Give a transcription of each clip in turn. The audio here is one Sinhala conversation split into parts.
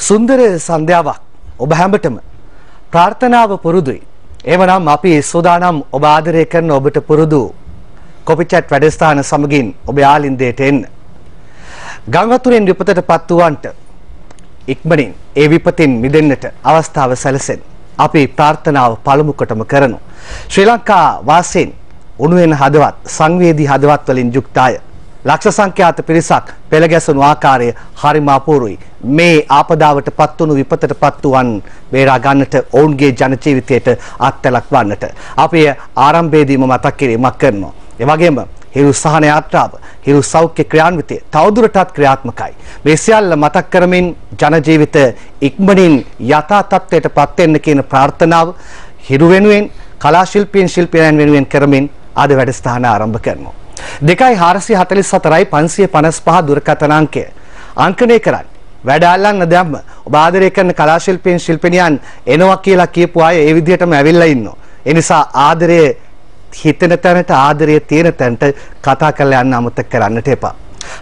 සුන්දර සන්ධ්‍යාවක් ඔබ හැමතෙම ප්‍රාර්ථනාව පුරුදුයි. එවනම් අපි සෝදානම් ඔබ ආදරය කරන ඔබට පුරුදු කොපි chat වැඩසටහන සමගින් ඔබ ආලින්දයට එන්න. ගංගතුරෙන් විපතටපත් වූවන්ට ඉක්මනින් ඒ විපතින් මිදෙන්නට අවස්ථාව සැලසෙන්න අපි ප්‍රාර්ථනාව පළමු කොටම කරනු. ශ්‍රී ලංකා වාසීන් උණුවෙන හදවත් සංවේදී හදවත් වලින් යුක්ත අය ලක්ෂ සංඛ්‍යාත පිරිසක් පෙළ ගැසුණු ආකාරය හරිම අපූර්වයි. මේ ආපදාවටපත් වුණු විපතටපත් වූවන් බේරා ගන්නට ඔවුන්ගේ ජන ජීවිතයට අත්ලක් වන්නට අපි ආරම්භයේදීම මතක් කිරීමක් කරනවා. ඒ වගේම හිරු සහන යාත්‍රාව, හිරු සෞඛ්‍ය ක්‍රියාන්විතය තවදුරටත් ක්‍රියාත්මකයි. මේ සියල්ල මතක් කරමින් ජන ජීවිත ඉක්මනින් යථා තත්ත්වයටපත් වෙන්න කියන ප්‍රාර්ථනාව හිරු වෙනුවෙන් කලා ශිල්පීන් ශිල්පියන් වෙනුවෙන් කරමින් අද වැඩසටහන ආරම්භ කරනවා. 2444යි 555 දුරකථන අංකය අංකණය කරන්න. වැඩ අල්ලන්න දැම්ම ඔබ ආදරය කරන කලා ශිල්පීන් ශිල්පිනියන් එනවා කියලා කියපු අය ඒ විදිහටම ඇවිල්ලා ඉන්නවා. ඒ නිසා ආදරය හිතෙන තැනට ආදරය තියෙන තැනට කතා කරලා යන්න අමතක කරන්නට එපා.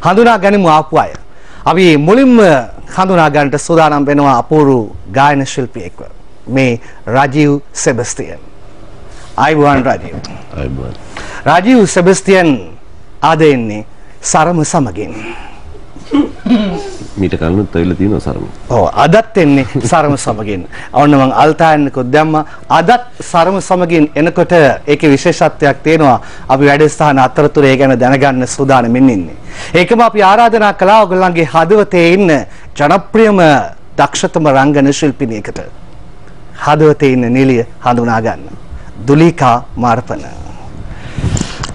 හඳුනා ගනිමු ආපු අය. අපි මුලින්ම හඳුනා ගන්නට සූදානම් වෙනවා අපූර්ව ගායන ශිල්පියෙක්ව. මේ රජීව් සෙබස්තියන්. අයිබෝන් රජීව්. අයිබෝන්. රජීව් සෙබස්තියන් ආද එන්නේ සරම සමගින්. මීට කලිනුත් ඇවිල්ලා තියෙනවා සරම. ඔව් අදත් එන්නේ සරම සමගින්. ඔන්න මං අල්තායන්නකොත් දැම්මා. අදත් සරම සමගින් එනකොට ඒකේ විශේෂත්වයක් තියෙනවා. අපි වැඩසටහන අතරතුර ඒ ගැන දැනගන්න සූදානම්ින් ඉන්නේ. ඒකම අපි ආරාධනා කළා ඔයගොල්ලන්ගේ හදවතේ ඉන්න ජනප්‍රියම දක්ෂතම රංගන ශිල්පිනියකට. හදවතේ ඉන්න නිලිය හඳුනා ගන්න. දුලිකා මාර්පන.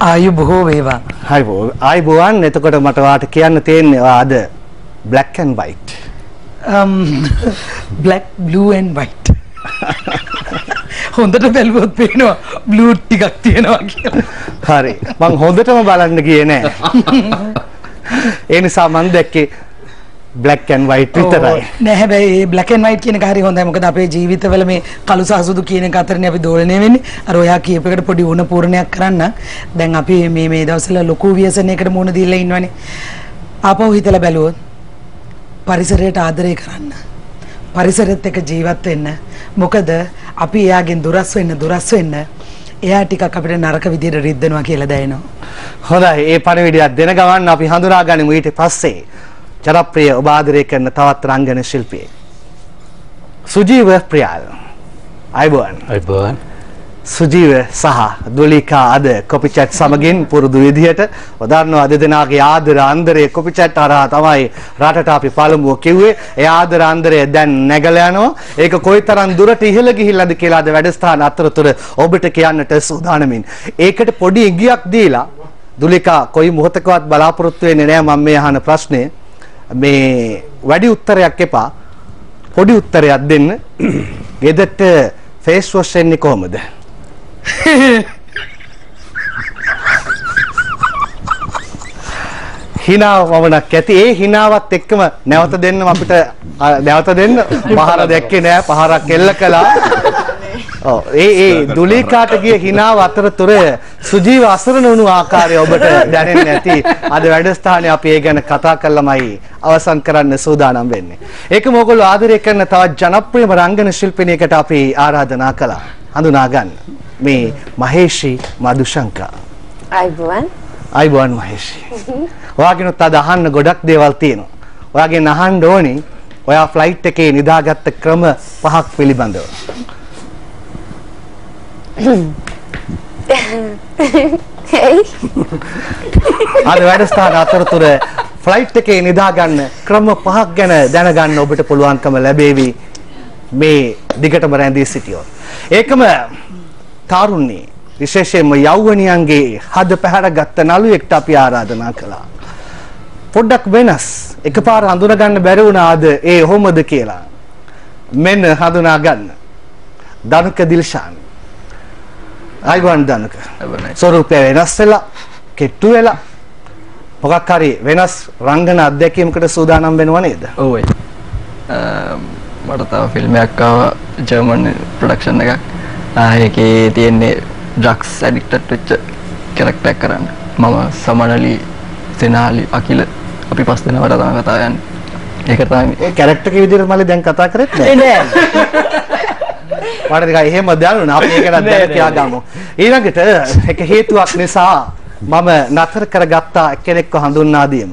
ආයු බොහෝ වේවා. ආයුබෝවන්. එතකොට මට වාට කියන්න තියෙන්නේ අද black and white. Black, blue and white. හොඳට බැලුවොත් පේනවා blue ටිකක් තියෙනවා කියලා. හරි. මං හොඳටම බලන්න ගියේ නෑ. ඒ නිසා මං දැක්කේ black and white විතරයි. නෑ හැබැයි මේ black and white කියන එක හරි හොඳයි. මොකද අපේ ජීවිතවල මේ කළු සහ සුදු කියන එක අතරනේ අපි දෝලණය වෙන්නේ. අර ඔයා කියපේකට පොඩි උණ පූර්ණයක් කරන්න. දැන් අපි මේ දවස්වල ලොකු ව්‍යසනයකට මුහුණ දීලා ඉන්නවනේ. ආපහු හිතලා බැලුවොත් පරිසරයට ආදරය කරන්න. පරිසරෙත් එක්ක ජීවත් වෙන්න. මොකද අපි එයාගෙන් දුරස් වෙන්න එයා ටිකක් අපිට නරක විදියට රිද්දනවා කියලා දැනෙනවා. හොඳයි. ඒ පණිවිඩයක් දෙන ගමන් අපි හඳුනා ගනිමු ඊට පස්සේ ජනප්‍රිය ඔබ ආදරය කරන තවත් රංගන ශිල්පියෙක්. සුජීව ප්‍රියාල්. අයිබෝන්. සුජීව සහ දුලිකා අද කොපි chat සමගින් පුරුදු විදිහට වදාරනවා අද දෙනාගේ ආදර අන්දරේ කොපි chat හරහා තමයි රටට අපි පළමුව කිව්වේ. ඒ ආදර අන්දරේ දැන් නැගලා යනවා. ඒක කොයිතරම් දුරට ඉහළ ගිහිල්ලාද කියලා අද වැඩසටහන අතරතුර ඔබට කියන්නට සූදානමින්. ඒකට පොඩි ඉඟියක් දීලා දුලිකා කොයි මොහොතකවත් බලාපොරොත්තු වෙන්නේ නැහැ මම මේ අහන ප්‍රශ්නේ. මේ වැඩි උත්තරයක් එපා. පොඩි උත්තරයක් දෙන්න. ගෙදරට ෆේස් වොෂ් එන්නේ කොහමද? හිනාව වමනක් ඇති. ඒ හිනාවත් එක්කම නැවත දෙන්න අපිට නැවත දෙන්න පහර දැක්කේ නෑ. පහරක් එල්ල කළා. ඔව් ඒ දුලිකාට ගිය හිනාව අතරතුර සුජීව අසරණ වුණු ආකාරය ඔබට දැනෙන්නේ නැති. අද වැඩසටහනේ අපි ඒ ගැන කතා කළාමයි අවසන් කරන්න සූදානම් වෙන්නේ. ඒකම ඔයගොල්ලෝ ආදරය කරන තවත් ජනප්‍රියම රංගන ශිල්පිනියකට අපි ආරාධනා කළා. හඳුනා ගන්න. මේ මහේෂි මදුශංකා. අයිබෝන් මහේෂි. ඔයාගෙනුත් අද අහන්න ගොඩක් දේවල් තියෙනවා. ඔයාගෙන් අහන්න ඕනි ඔයා ෆ්ලයිට් එකේ නිදාගත්ත ක්‍රම 5ක් පිළිබඳව. අද වැඩසටහන අතරතුර ෆ්ලයිට් එකේ නිදා ගන්න ක්‍රම 5ක් ගැන දැනගන්න ඔබට පුළුවන්කම ලැබේවි මේ දිගටම රැඳී සිටියොත්. ඒකම තාරුණ්‍ය විශේෂයෙන්ම යෞවනියන්ගේ හද පැහැරගත්ත නළුවෙක්ට අපි ආරාධනා කළා. පොඩ්ඩක් වෙනස්. එකපාර හඳුනා ගන්න බැරි වුණාද ඒ කොහොමද කියලා. මෙන්න හඳුනා ගන්න. දනුක දිල්ෂාන්. අයිබෝන් දනුක. ස්වරූපය වෙනස් වෙලා, කෙට්ටු වෙලා මොකක් හරි වෙනස් රංගන අත්දැකීමකට සූදානම් වෙනව නේද? ඔව් ඒ. මට තව ෆිල්ම් එකක් ආවා ජර්මන් ප්‍රොඩක්ෂන් එකක්. ඒකේ තියෙන්නේ ඩ්‍රග්ස් ඇඩික්ටඩ් වෙච්ච කැරක්ටර් එකක් කරන්න. මම සමනලි සෙනාලි අකිල අපි පස් දෙනාට තමයි කතා යන්නේ. ඒක තමයි. ඒ කැරක්ටර් එක විදිහට මල්ලි දැන් කතා කරෙත් නෑ. නෑ. මට ටිකක් එහෙම දැනුණා. අපි ඒකට දැන කියා ගමු. ඊළඟට එක හේතුවක් නිසා මම නතර කරගත්තා කෙනෙක්ව හඳුන්වා දීම.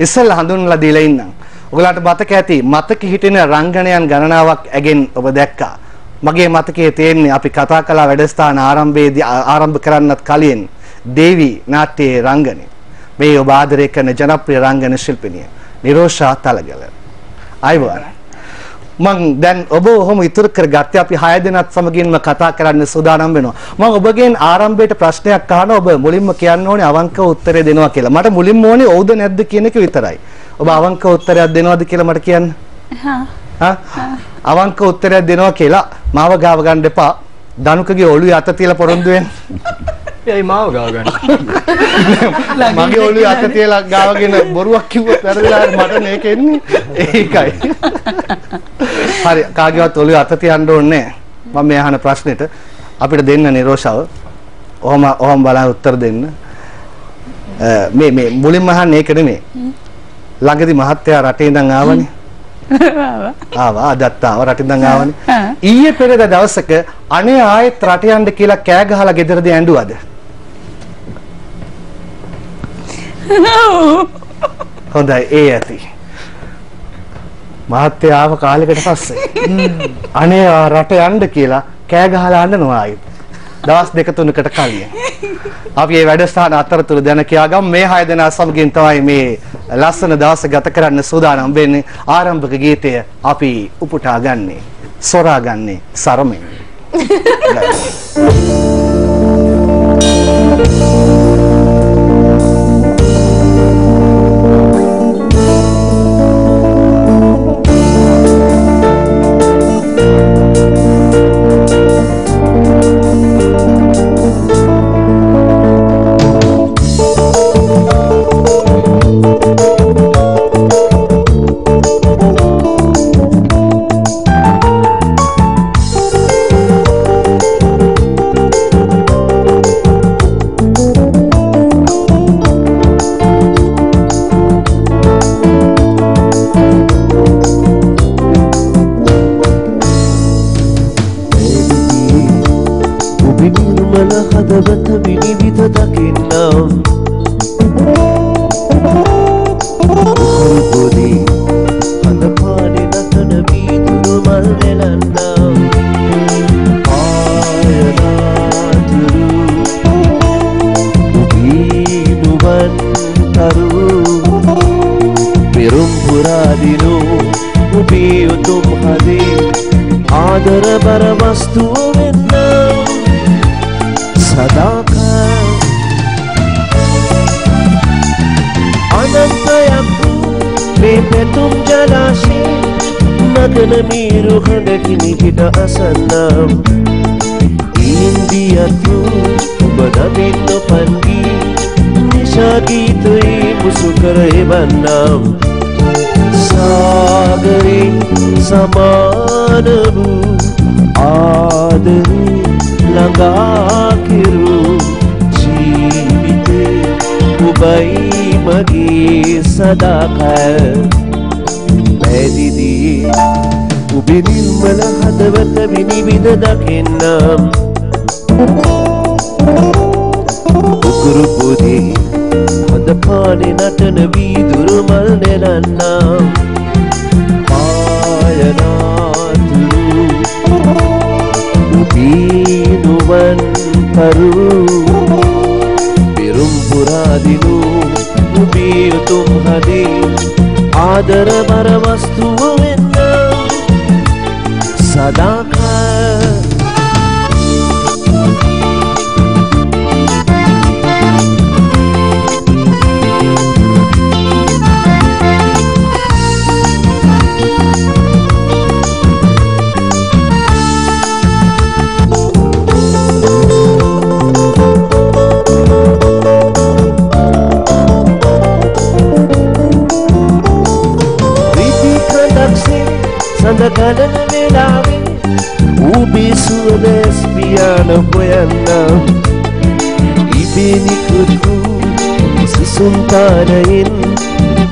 ඉස්සෙල්ලා හඳුන්වලා දීලා ඉන්නම්. ඔයගලන්ට මතක ඇති මතක හිටින රංගනයන් ගණනාවක් ඇගෙන් ඔබ දැක්කා. මගේ මතකයේ තියෙන්නේ අපි කතා කළා වැඩසටහන ආරම්භයේදී ආරම්භ කරන්නත් කලින් දේවි නාට්‍යයේ රංගනය. මේ ඔබ ආදරය කරන ජනප්‍රිය රංගන ශිල්පිනිය නිරෝෂා තලගල. අයවන. මං දැන් ඔබ ඔහොම ඉතුරු කරගත්තේ අපි 6 දෙනාත් සමගින්ම කතා කරන්න සූදානම් වෙනවා. මම ඔබගෙන් ආරම්භයේට ප්‍රශ්නයක් අහනවා. ඔබ මුලින්ම කියන්න ඕනේ අවංකව උත්තරේ දෙනවා කියලා. මට මුලින්ම ඕනේ ඔව්ද නැද්ද කියන එක විතරයි. ඔබ අවංකව උත්තරයක් දෙනවද කියලා මට කියන්න. අවංක උත්තරයක් දෙනවා කියලා මාව ගාව ගන්න එපා. දනුකගේ ඔළුවේ අත තියලා පොරොන්දු වෙන්න. එයි මාව ගාව ගන්න. මගේ ඔළුවේ අත තියලා ගාවගෙන බොරුවක් කිව්වොත් වැරදිලා මට මේක එන්නේ. ඒකයි. හරි කාගේවත් ඔළුවේ අත තියන්න ඕනේ නැහැ. මම මේ අහන ප්‍රශ්නෙට අපිට දෙන්න නිරෝෂාව. ඔහොම බලන්න උත්තර දෙන්න. මේ මුලින්ම අහන්නේ ඒක නෙමෙයි. ළඟදී මහත්තයා රටේ ඉඳන් ආවනේ. ආවා අදත් ආව රටින් ඉඳන් ආවනේ. ඊයේ පෙරේද දවසක අනේ ආයෙත් රට යන්න කියලා කෑ ගහලා ගෙදරදී ඇඬුවද? හොඳයි ඒ ඇති. මහත්තයා ආව කාලයකට පස්සේ අනේ රට යන්න කියලා කෑ ගහලා අඬනවා ආයෙත්. දවස් දෙක තුනකට කලින්. අපි මේ වැඩසටහන අතරතුර දැන කියාගමු මේ 6 දෙනා සමගින් තමයි මේ ලස්සන දවස ගත කරන්න සූදානම් වෙන්නේ. ආරම්භක ගීතය අපි උපුටා ගන්නේ සොරා ගන්නේ සරමෙන්.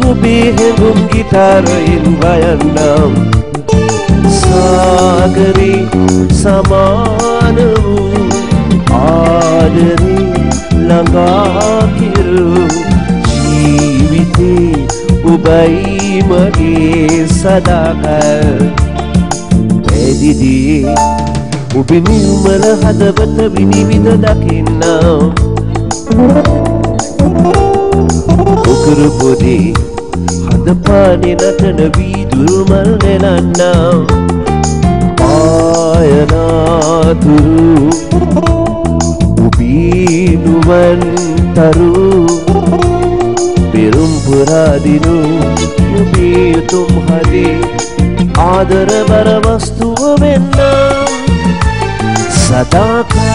ඔබේ හැඟුම් ගිටාරයෙන් වයන්නම් සාගරේ සමාන වූ ආදරේ ළඟා කිරු ජීවිතේ ඔබයි මගේ සදාකල් පැදිදී ඔබේ නිර්මල හදවත විනිවිද දකින්නම් උකුරු පොඩි හද පානේ නටන වීදුරු මල් නෙලන්නම් පායනාතුරු ඔබේ නුවන් තරු පෙරුම් පුරාදිනු ඔබේ උතුම් හදේ ආදර බර වස්තුව වෙන්නම් සදාකල්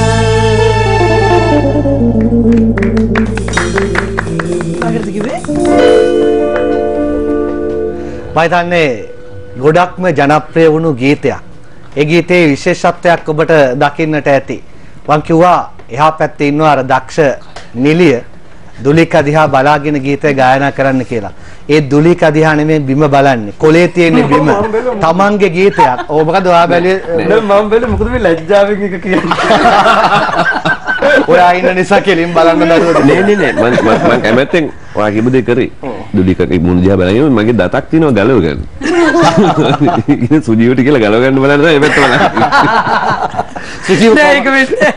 මම හිතන්නේ ගොඩක්ම ජනප්‍රිය වුණු ගීතයක්. ඒ ගීතයේ විශේෂත්වයක් ඔබට දකින්නට ඇති. මම කිව්වා එහා පැත්තේ ඉන්නවා අර දක්ෂ නිලිය දුලික දිහා බලාගෙන ගීතය ගායනා කරන්න කියලා. ඒ දුලික දිහා නෙමෙයි බිම බලන්නේ. කොලේ තියෙන බිම. තමන්ගේ ගීතයක්. ඕක මොකද ඔයා බැලුවේ? මම බැලුවේ මොකද මේ ලැජ්ජාවෙන් එක කියන්නේ. ඔයා ඉන්න නිසා කෙලින් බලන්න දරුවෝ. නෑ මම කැමැත්තෙන් ඔයා කිව්ව දේ කරේ. දුලිකගේ මුණ දිහා බලගෙන මගේ දතක් තියෙනවා ගලව ගන්න. ඉතින් සුජීවට කියලා ගලව ගන්න බලන්න තමයි මේ පැත්ත බලන්නේ. සුජීව නෑ ඒක වෙන්නේ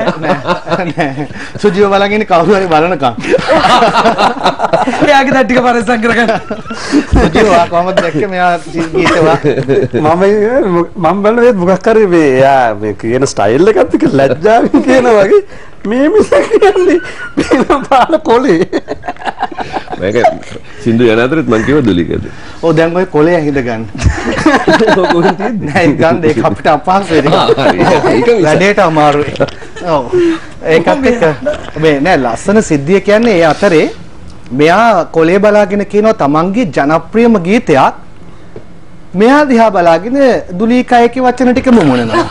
නෑ. සුජීව බලගෙන කවුරු හරි බලනකම්. එයාගේ දත් ටික පරිස්සම් කරගන්න. සුජීව කොහමද දැක්කේ මෙයා ගීතවා? මම බලන්නේ මොකක් කරේ මේ එයා මේ කියන ස්ටයිල් එකත් එක්ක ලැජ්ජාවෙන් කියන වගේ මේ මිස කියන්නේ මේ පාල කොලේ. මේක සින්දු යන අතරත් මං කිව්වා දුලිකද. ඔව් දැන් ඔය කොලේ ඇහිඳ ගන්න. කොහෙන්ද තියෙන්නේ? නෑ ගන්න ඒක අපිට අපහසුයි. ඒක වැඩේට අමාරුයි. ඔව්. ඒකත් එක්ක මේ නෑ ලස්සන සිද්ධිය කියන්නේ ඒ අතරේ මෙයා කොලේ බලාගෙන කියනවා තමන්ගේ ජනප්‍රියම ගීතයක් මෙයා දිහා බලාගෙන දුලීකයගේ වචන ටික මොමනනවා.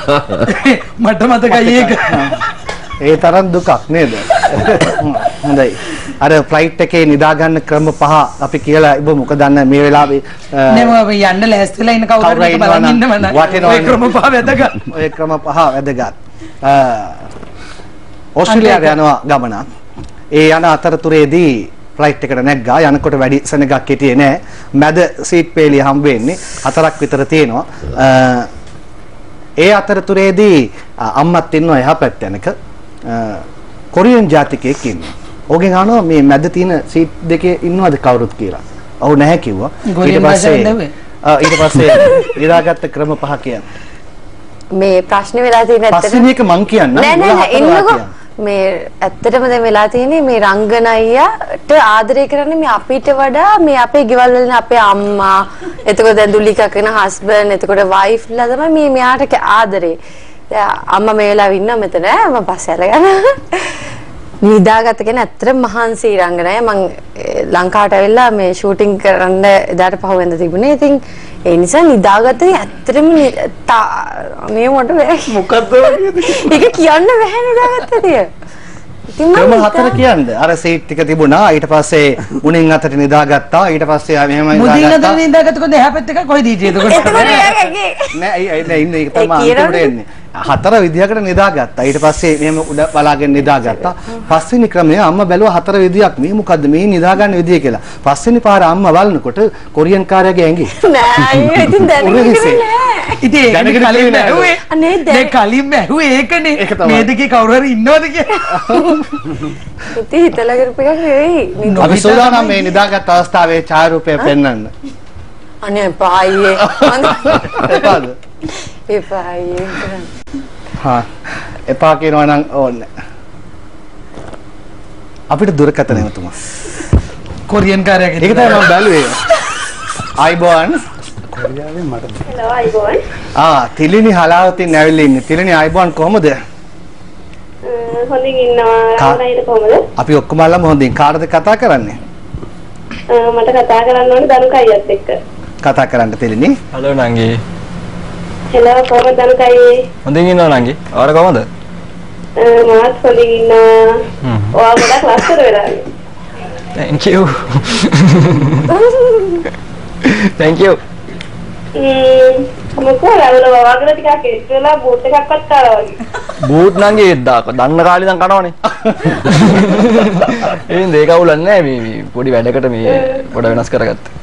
මට මතකයි ඒක. ඒ තරම් දුකක් නේද? හොඳයි. අර ෆ්ලයිට් එකේ නිදා ගන්න ක්‍රම පහ අපි කියලා ඉබ මොකද දන්න මේ වෙලාවේ නේ මම යන්න ලෑස්තිලා ඉන්න කවුරුත් බලන් ඉන්නම නෑ. ඔය ක්‍රම පහ වැදගත්. ඔය ක්‍රම පහ වැදගත්. ඕස්ට්‍රේලියාවට යනවා ගමනක්. ඒ යන අතරතුරේදී ෆ්ලයිට් එකට නැග්ගා. යනකොට වැඩි සෙනගක් හිටියේ නෑ. මැද සීට් පේලිය හම්බ වෙන්නේ 4ක් විතර තියෙනවා. ඒ අතරතුරේදී අම්මත් ඉන්නවා එහා පැත්තෙනක. කොරියන් ජාතිකයෙක් ඉන්නවා. ඕගෙන් අහනවා මේ මැද තියෙන සීට් දෙකේ ඉන්නවද කවුරුත් කියලා. ඔව් නැහැ කිව්වා. ඊට පස්සේ ඉදාගත්ත ක්‍රම පහ කියන්නේ. මේ ප්‍රශ්නේ වෙලා තියෙන ඇත්තට පස්සේ මේක මං කියන්නම්. නෑ ඉන්නකෝ. මේ ඇත්තටම දැන් වෙලා තියෙන්නේ මේ රංගන අයියාට ආදරය කරන්නේ මේ අපිට වඩා මේ අපේ ගෙවල් වල අපේ අම්මා එතකොට දැන් දුලිකා කරන හස්බන්ඩ් එතකොට වයිෆ්ලා තමයි මේ මෙයාට ආදරේ. දැන් අම්මා මේ වෙලාවෙ ඉන්නවා මෙතන මම පස්සේ අරගෙන නිදාගත්ත කෙනා ඇත්තටම මහන්සි රංගනය මම ලංකාවට ඇවිල්ලා මේ ෂූටින් කරන්න එදාට පහුවෙන්ද තිබුණේ. ඉතින් ඒ නිසා නිදාගත්තේ ඇත්තටම මේ මොකට මොකද්ද ඒක කියන්න බැහැ නිදාගත්තේ. ක්‍රම 4 කියන්නේ අර සීට් ටික තිබුණා. ඊට පස්සේ මුණින් අතට නිදාගත්තා. ඊට පස්සේ ආ මෙහෙමයි නිදාගත්තා. මුදින් අතට නිදාගත්ත කොහොමද එහා පැත්ත එක කොහෙද හිටියේ එතකොට? නෑ ඉන්නේ ඒක තමයි අන්තිමට එන්නේ. 4 විදියකට නිදාගත්තා. ඊට පස්සේ මෙහෙම උඩ බලාගෙන නිදාගත්තා. පස්වෙනි ක්‍රමය අම්මා බැලුවා 4 විදියක් මේ මොකද්ද මේ නිදාගන්න විදිය කියලා. පස්වෙනි පාර අම්මා බලනකොට කොරියන් කාර්යයේ ඇඟේ. නෑ ඉතින් දැනගෙන නෑ. ඉතින් ඒක කලින් බැලුවේ. අනේ දැන් කලින් බැලුවේ ඒකනේ. මේ දෙකේ කවුරු හරි ඉන්නවද කියලා. ඉතින් හිතලා කරපු එකක් නෙවෙයි. අපි සෝදානම් මේ නිදාගත් අවස්ථාවේ ඡායාරූපය පෙන්වන්න. අනේ පායේ. එපාද? එපායේ. හා එපා කියනවා නම් ඕනේ. අපිට දුරකථන එතුමා. කොරියන් කාර්යයක්. ඒක තමයි මම බැලුවේ. අයිබෝන්. කොරියාවෙන් මට හෙලෝ අයිබෝන්. තිලිනි හලාවතින් ඇවිල්ලා ඉන්නේ. තිලිනි අයිබෝන් කොහමද? හොඳින් ඉන්නවා. රාමනයිද කොහමද? අපි ඔක්කොම අල්ලම හොඳින්. කාටද කතා කරන්නේ? මට කතා කරන්න ඕනේ දනුකයියත් එක්ක. කතා කරන්න තිලිනි. හලෝ නංගි. හෙලෝ කොහමද දනුකයි? හොඳින් ඉන්නවා නංගි. ඔයාලා කොහමද? මාත් හොඳින් ඉන්නවා. ඔයා ගොඩක් ලස්සන වෙලා. Thank you. Thank you. මොකෝ රවුල වවාගෙන ටිකක් එක්කලා බූට් එකක්වත් කාලා වගේ. බූට් නම් ඒද්දාක දන්න කාලේ ඉඳන් කනවනේ. එහෙනම් දෙක අවුලක් නැහැ මේ පොඩි වැඩකට මේ පොඩ වෙනස් කරගත්තා.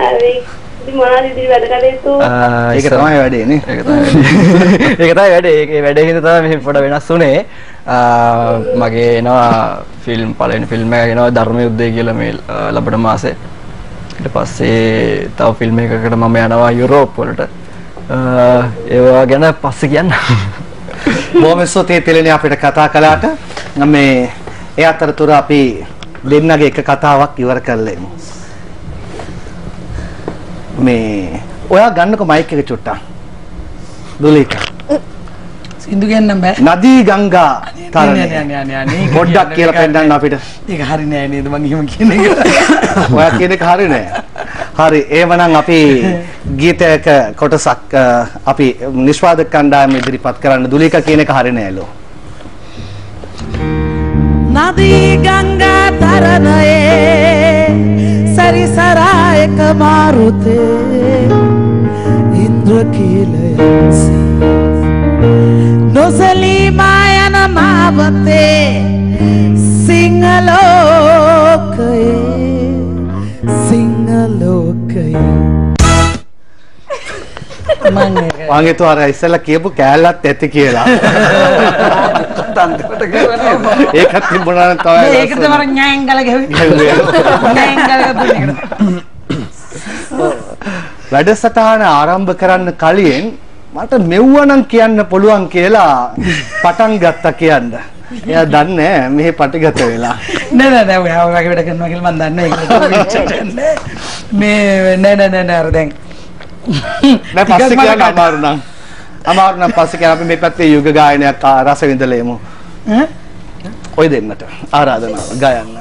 හරි. ඉතින් මොනවද ඉතින් වැඩ කටයුතු? ඒක තමයි වැඩේ නේ. ඒක තමයි වැඩේ. ඒ වැඩේ හින්දා තමයි මේ පොඩ වෙනස් වුනේ. මගේ එනවා ෆිල්ම් පළවෙනි ෆිල්ම් එක එනවා ධර්ම යුද්ධය කියලා මේ ලබන මාසේ. ඊට පස්සේ තව ෆිල්ම් එකකට මම යනවා යුරෝප් වලට. ඒවා ගැන පස්සේ කියන්න. බොහොම ස්තුතියි තිලනේ අපිට කතා කළාට. මේ ඒ අතරතුර අපි දෙන්නගේ එක කතාවක් ඉවර කරලා එමු. මේ ඔයා ගන්නකො මයික් එක චුට්ටක්. දුලික. සින්දු කියන්නම් බෑ. නදී ගංගා තරණය. නේ පොඩ්ඩක් කියලා පෙන්නන්න අපිට. ඒක හරි නෑ නේද මං එහෙම කියන එක. ඔයා කියන එක හරි නෑ. හරි එහෙමනම් අපි ගීතයක කොටසක් අපි නිෂ්පාදක කණ්ඩායම ඉදිරිපත් කරන්න දුලික කියන එක හරි නෑලෝ. නදී ගංගා තරණයේ සරිසරා එක මාරුතේ ඉන්ද්‍රකීලයන්සි නොසලී මායන මාවතේ සිංහලෝකයේ මම මම හිතුවා අර ඉස්සෙල්ලා කියපු කෑල්ලත් ඇති කියලා. තන්තකට ගවනේ. ඒකත් තිබුණා නම් තමයි. ඒක තමයි ඥාංගල ගෙවි. ඥාංගල දුන්නේ. වැඩසටහන ආරම්භ කරන්න කලින් මට මෙව්වනම් කියන්න පුළුවන් කියලා පටන් ගත්තා කියන්න. එයා දන්නේ මෙහෙ පටිගත වෙලා. නෑ ඔයා වගේ වැඩ කරනවා කියලා මම දන්නේ ඒක. මේ නෑ අර දැන් නෑ පස්සේ කියන්න අමාරු නම් පස්සේ කියන්න අපි මේ පැත්තේ යුග ගායනයක් රස විඳලා එමු. ඔය දෙන්නට ආරාධනාව ගයන්න.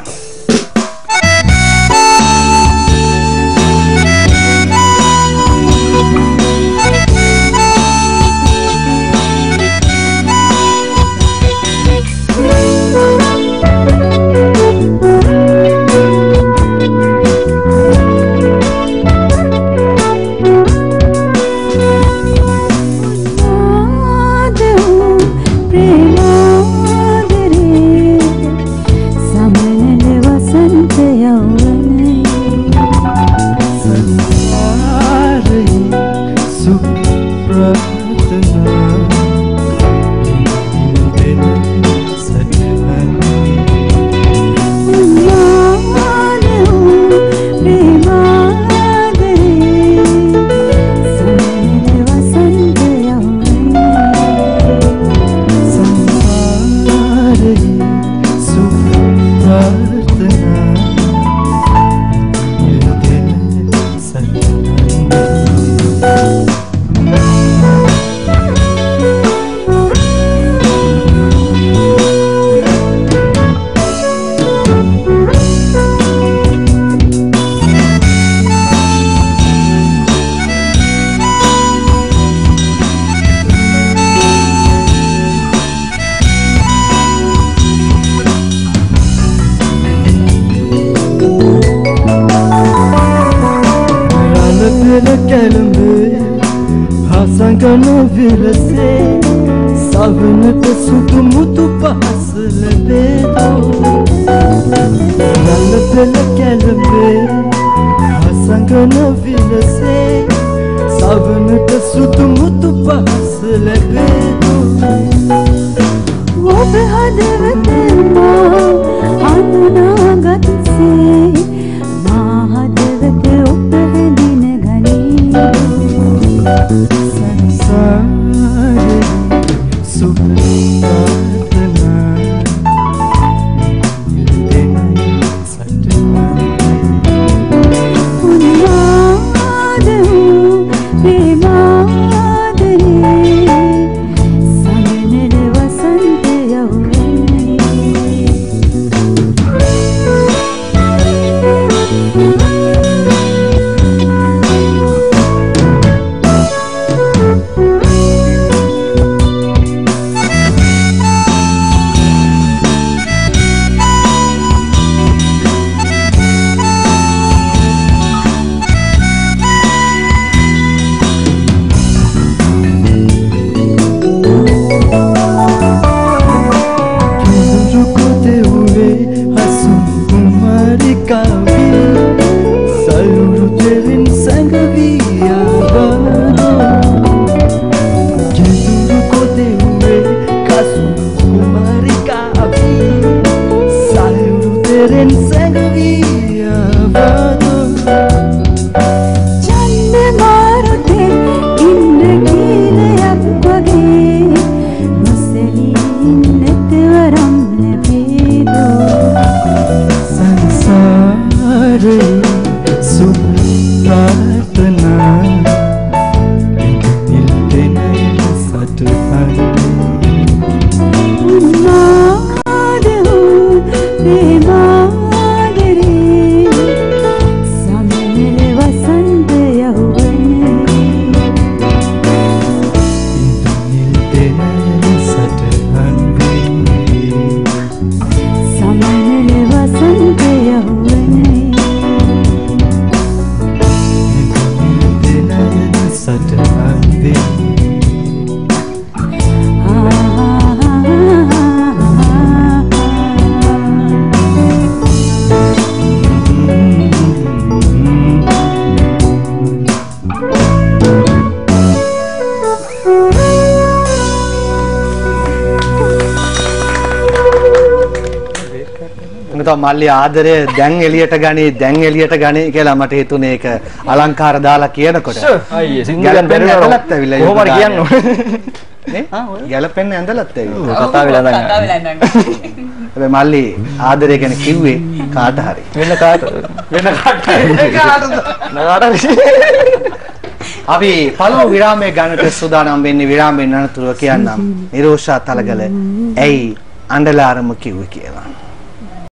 මල්ලි ආදරය දැන් එළියට ගනි කියලා මට හිතුනේ ඒක අලංකාර දාලා කියනකොට. අයියේ සින්දුවෙන් බැලුවා කොහොමද කියන්නේ? නේ? ගැලපෙන්නේ ඇඳලත් ඇවිල්ලා. කතා වෙලා නැහැ. හැබැයි මල්ලි ආදරය ගැන කිව්වේ කාට හරි. වෙන කාට? අපි පළමු විරාමයේ ගන්නට සූදානම් වෙන්නේ විරාමයෙන් අනතුරුව කියන්නම් නිරෝෂා තලගල ඇයි අඬලාරම කිව්වේ කියලා.